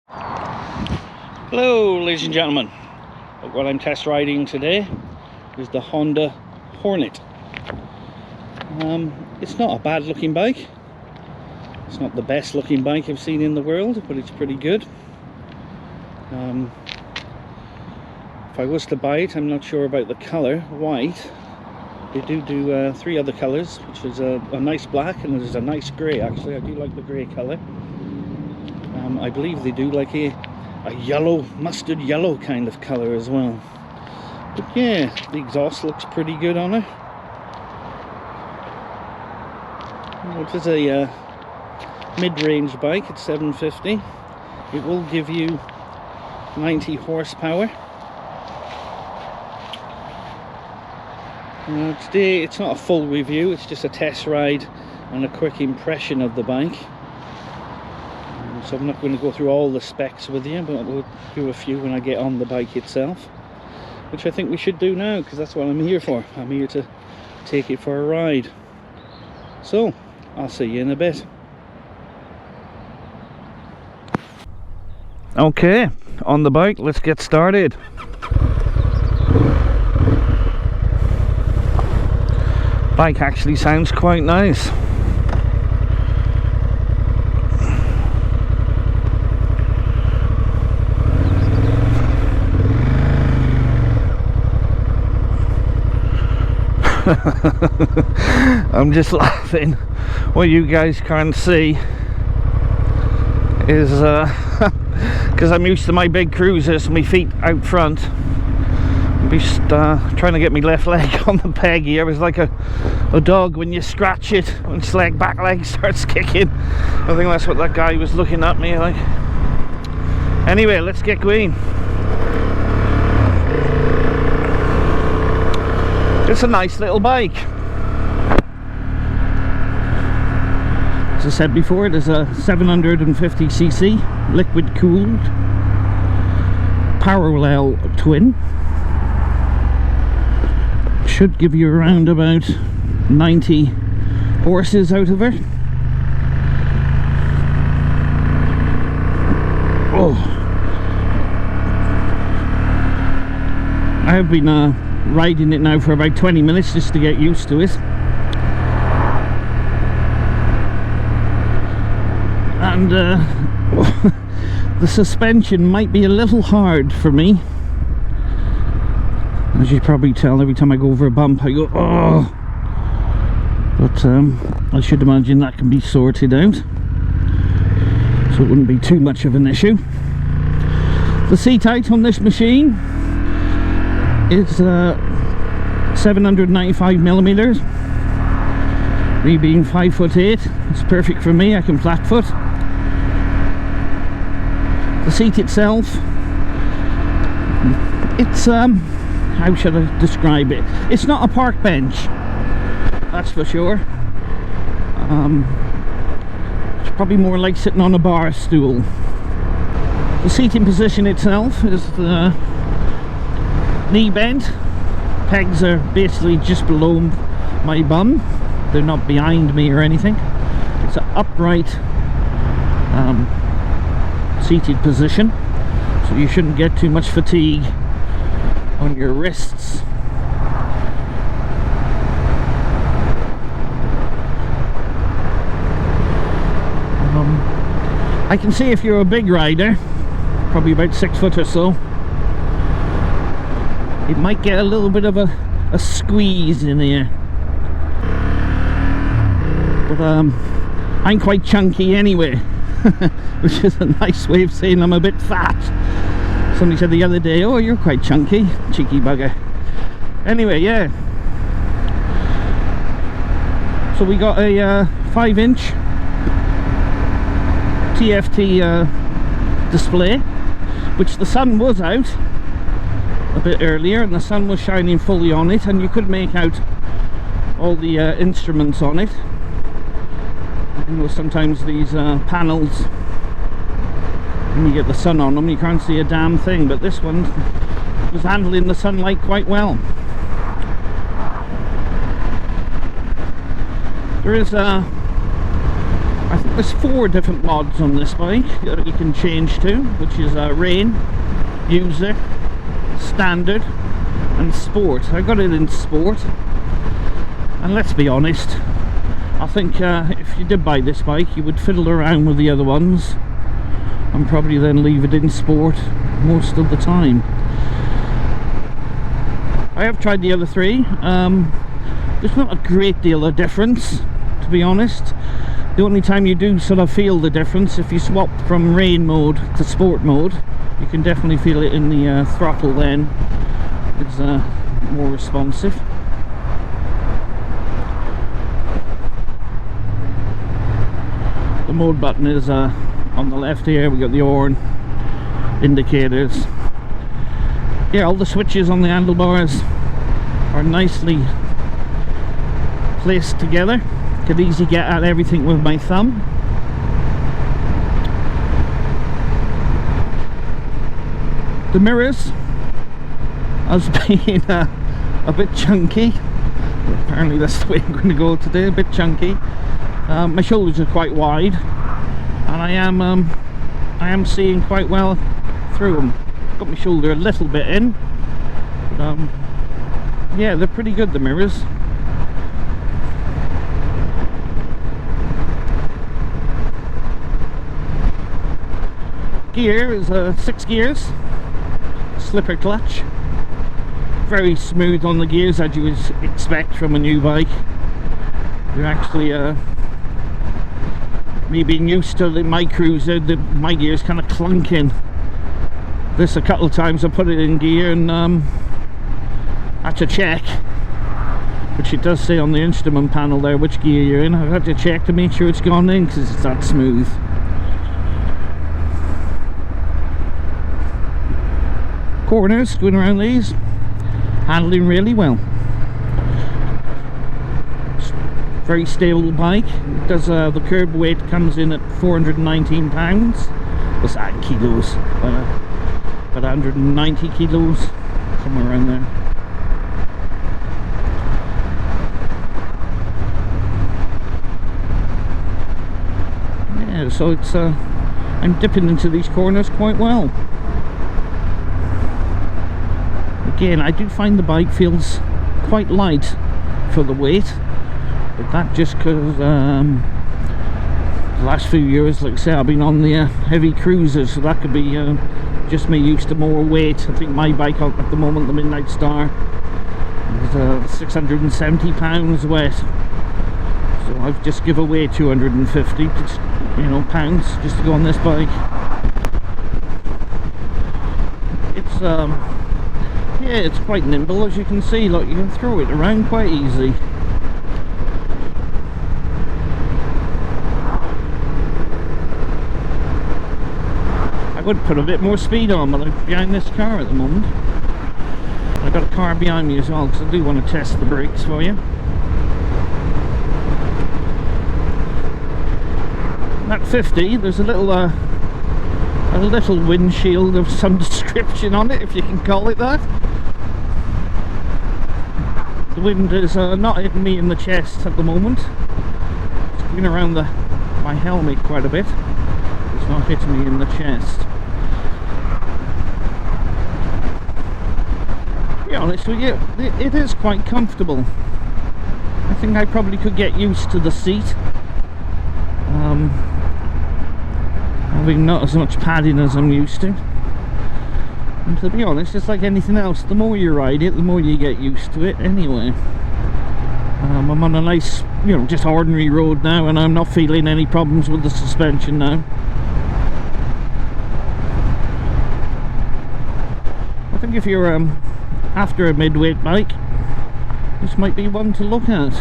Hello ladies and gentlemen, what I'm test riding today is the Honda Hornet. It's not a bad looking bike. It's not the best looking bike I've seen in the world, but it's pretty good. If I was to buy it, I'm not sure about the colour. White. They do three other colours, which is a nice black and there's a nice grey. Actually, I do like the grey colour. I believe they do like a yellow, mustard yellow kind of colour as well. But yeah, the exhaust looks pretty good on it. It is a mid-range bike at 750. It will give you 90 horsepower. Today it's not a full review, it's just a test ride and a quick impression of the bike. So I'm not going to go through all the specs with you, but we'll do a few when I get on the bike itself, which I think we should do now, because that's what I'm here for. I'm here to take it for a ride. So I'll see you in a bit. Okay, on the bike, let's get started. Bike actually sounds quite nice. I'm just laughing. What you guys can't see is because I'm used to my big cruisers, my feet out front. I'm just trying to get my left leg on the peg here. It's like a dog when you scratch it, when its back leg starts kicking. I think that's what that guy was looking at me like. Anyway, let's get going. It's a nice little bike. As I said before, it is a 750cc liquid cooled parallel twin. Should give you around about 90 horses out of it. Oh, I have been riding it now for about 20 minutes just to get used to it, and the suspension might be a little hard for me. As you probably tell, every time I go over a bump I go oh, but I should imagine that can be sorted out, so it wouldn't be too much of an issue. The seat height on this machine is 795mm. Me being 5'8", it's perfect for me. I can flat foot. The seat itself, it's how should I describe it? It's not a park bench, that's for sure. It's probably more like sitting on a bar stool. The seating position itself is the knee bend. Pegs are basically just below my bum. They're not behind me or anything. It's an upright seated position, so you shouldn't get too much fatigue on your wrists. I can see if you're a big rider, probably about 6 foot or so, it might get a little bit of a squeeze in here. But I'm quite chunky anyway, which is a nice way of saying I'm a bit fat. Somebody said the other day, oh, you're quite chunky, cheeky bugger. Anyway, yeah. So we got a 5-inch TFT display, which the sun was out a bit earlier and the sun was shining fully on it, and you could make out all the instruments on it. You know, sometimes these panels, when you get the sun on them, you can't see a damn thing, but this one was handling the sunlight quite well. There is a I think there's 4 different mods on this bike that you can change to, which is rain, user, standard and sport. I got it in sport, and let's be honest, I think if you did buy this bike you would fiddle around with the other ones and probably then leave it in sport most of the time. I have tried the other 3. There's not a great deal of difference, to be honest. The only time you do sort of feel the difference, if you swap from rain mode to sport mode, you can definitely feel it in the throttle then. It's more responsive. The mode button is on the left here. We got the horn, indicators. Yeah, all the switches on the handlebars are nicely placed together. Could easily get at everything with my thumb. The mirrors as being a bit chunky. Apparently that's the way I'm going to go today, a bit chunky. My shoulders are quite wide, and I am seeing quite well through them. Got my shoulder a little bit in, but yeah, they're pretty good, the mirrors. Gear is 6 gears, slipper clutch, very smooth on the gears as you would expect from a new bike. You're actually me being used to my cruiser, my gears kind of clunking. This a couple of times I put it in gear and had to check, which it does say on the instrument panel there which gear you're in. I've had to check to make sure it's gone in because it's that smooth. Corners, going around these, handling really well. Very stable bike. It does the curb weight comes in at 419 pounds. What's that, kilos? About 190 kilos, somewhere around there. Yeah, so it's I'm dipping into these corners quite well. Again, I do find the bike feels quite light for the weight, but that just because the last few years, like I say, I've been on the heavy cruisers, so that could be just me used to more weight. I think my bike at the moment, the Midnight Star, is 670 pounds wet, so I've just give away 250 pounds just to go on this bike. It's yeah, it's quite nimble, as you can see. Look, you can throw it around quite easy. I would put a bit more speed on, but I'm behind this car at the moment. I've got a car behind me as well, because I do want to test the brakes for you. At 50, there's a little windshield of some description on it, if you can call it that. The wind is not hitting me in the chest at the moment. It's going around my helmet quite a bit. It's not hitting me in the chest. To be honest with you, it is quite comfortable. I think I probably could get used to the seat. Having not as much padding as I'm used to. And to be honest, it's like anything else, the more you ride it, the more you get used to it anyway. I'm on a nice, just ordinary road now, and I'm not feeling any problems with the suspension now. I think if you're after a mid-weight bike, this might be one to look at.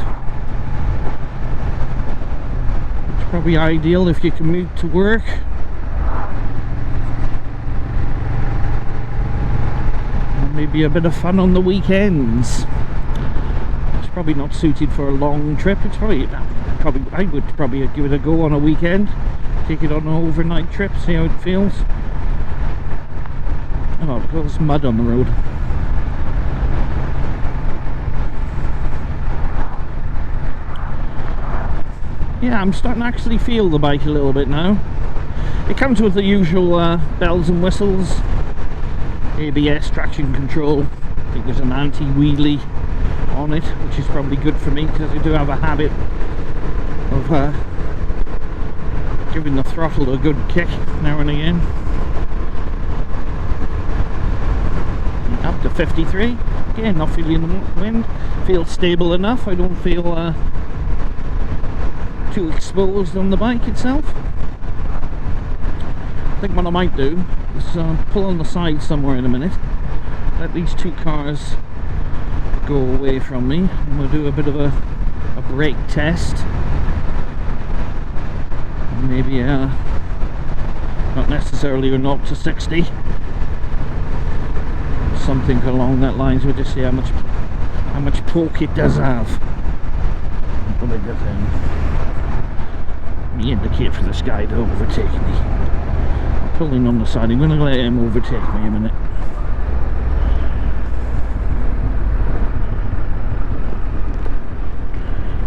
It's probably ideal if you commute to work. Maybe a bit of fun on the weekends. It's probably not suited for a long trip. It's probably I would probably give it a go on a weekend. Take it on an overnight trip, see how it feels. Oh, there's mud on the road. yeah, I'm starting to actually feel the bike a little bit now. It comes with the usual bells and whistles, ABS, traction control. I think there's an anti-wheelie on it, which is probably good for me because I do have a habit of giving the throttle a good kick now and again. Up to 53, again not feeling the wind, feels stable enough. I don't feel too exposed on the bike itself. I think what I might do is pull on the side somewhere in a minute, let these two cars go away from me, and we'll do a bit of a brake test. Maybe not necessarily a 0 to 60, something along that lines. We'll just see how much poke it does have. What I get in. Me indicate for this guy to overtake me. Pulling on the side. I'm going to let him overtake me a minute.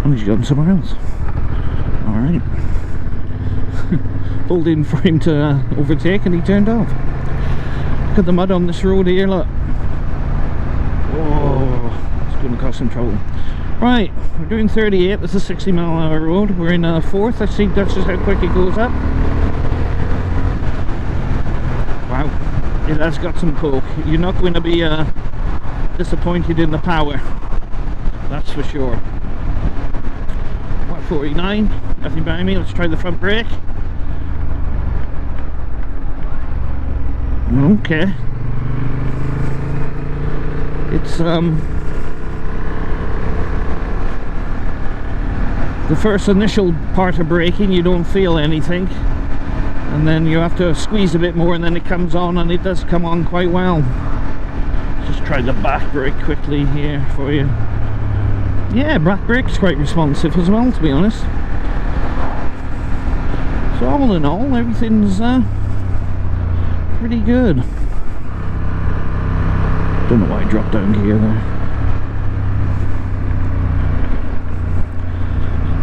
And he's gone somewhere else. Alright. Pulled in for him to overtake and he turned off. Look at the mud on this road here, look. Whoa, it's going to cause some trouble. Right, we're doing 38, this is a 60-mile-an-hour road. We're in 4th, let's see, that's just how quick it goes up. Wow, it has got some poke. You're not going to be disappointed in the power, that's for sure. 49, nothing behind me. Let's try the front brake. Okay, it's the first initial part of braking, you don't feel anything, and then you have to squeeze a bit more and then it comes on, and it does come on quite well. Just try the back brake quickly here for you. Yeah, back brake's quite responsive as well, to be honest. So all in all, everything's pretty good. Don't know why I dropped down here there.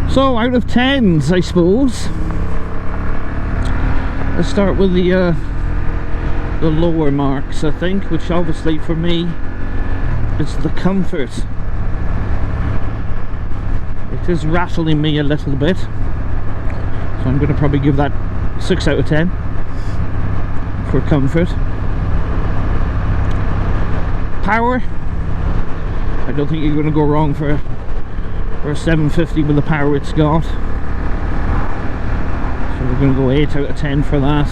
So out of 10s, I suppose. Let's start with the lower marks, I think, which obviously for me is the comfort. It is rattling me a little bit, so I'm going to probably give that 6 out of 10 for comfort. Power, I don't think you're going to go wrong for a 750 with the power it's got, so we're going to go 8 out of 10 for that.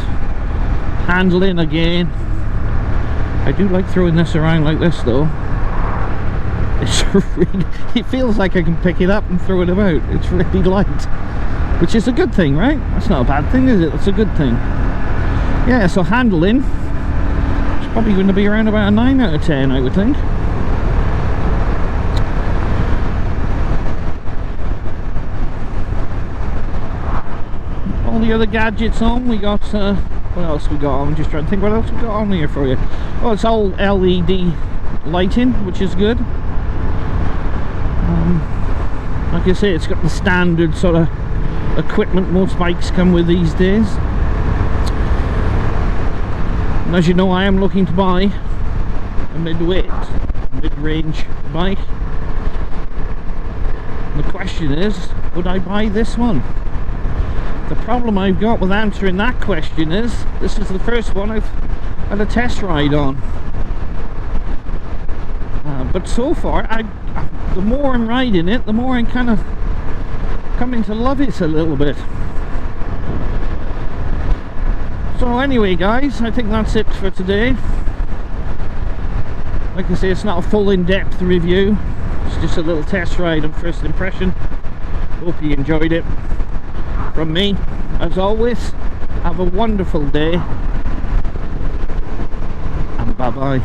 Handling, again, I do like throwing this around like this though. It's really, it feels like I can pick it up and throw it about. It's really light, which is a good thing, right? That's not a bad thing, is it? It's a good thing. Yeah, so handling, it's probably going to be around about a 9 out of 10, I would think. All the other gadgets on, we got, what else we got on? I'm just trying to think what else we got on here for you. Oh, it's all LED lighting, which is good. Like I say, it's got the standard sort of equipment most bikes come with these days. And as you know, I am looking to buy a mid-range bike. And the question is, would I buy this one? The problem I've got with answering that question is, this is the first one I've had a test ride on. But so far, the more I'm riding it, the more I'm kind of coming to love it a little bit. So anyway guys, I think that's it for today. Like I say, it's not a full in-depth review, it's just a little test ride and first impression. Hope you enjoyed it. From me, as always, have a wonderful day, and bye bye.